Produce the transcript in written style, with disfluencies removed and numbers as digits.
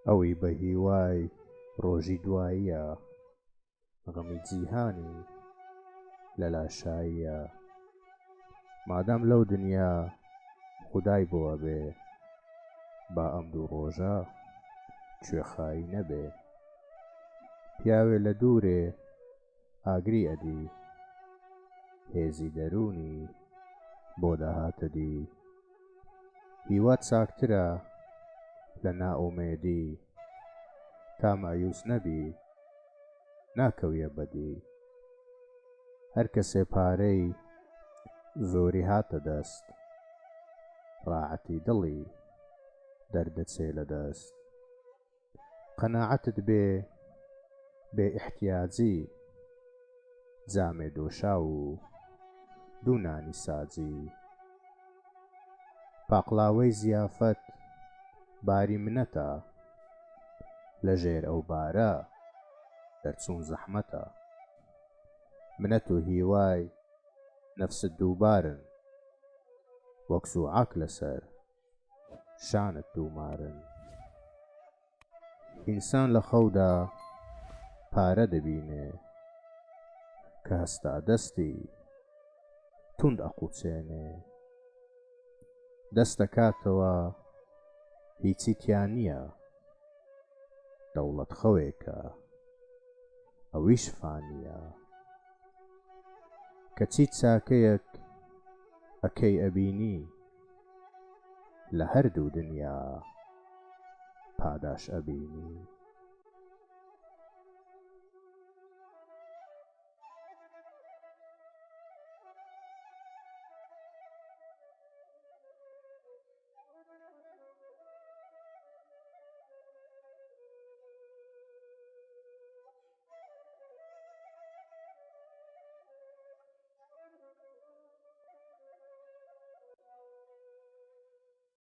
ئەوی بە هیوای ڕۆژی دواییە، غەمی جیهانی لە لاشاییە. مادام لەو دنیا خودای بۆوە بێ، با ئەم دوو ڕۆژە کوێخایی نەبێ. پیاوێ لە دوورێ ئاگری ئەدی، هێزی دەرونی بۆ داهاتە دی. هیوات چاکترە لە نائومێدی، تا مایوس نەبی ناکەویە بەدی. هەر کەسێ پارەی زۆری هاتە دەست، ڕاحەتی دڵی دەردەچێ لە دەست. قەناعەتت بێ بێ ئیحتیاجی، جامێ دۆشاو و دوو نانی ساجی. پاقلاوەی زیافەت باری منەتە، لەژێر ئەو بارە دەرچوون زەحمەتە. منەت و هیوای نەفست دووبارن، وەک زوعاک لەسەر شانت دوومارن. ئینسان لە خەودا پارە دەبینێ، کە هەستا دەستی توند ئەقوچێنێ. دەست دەکاتەوە هیچی تیا نییە، دەوڵەت خەوێکە ئەویش فانییە. کە چیت چاکەیەک ئەکەی ئەبینی، لە هەردوو دنیا پاداش ئەبینی.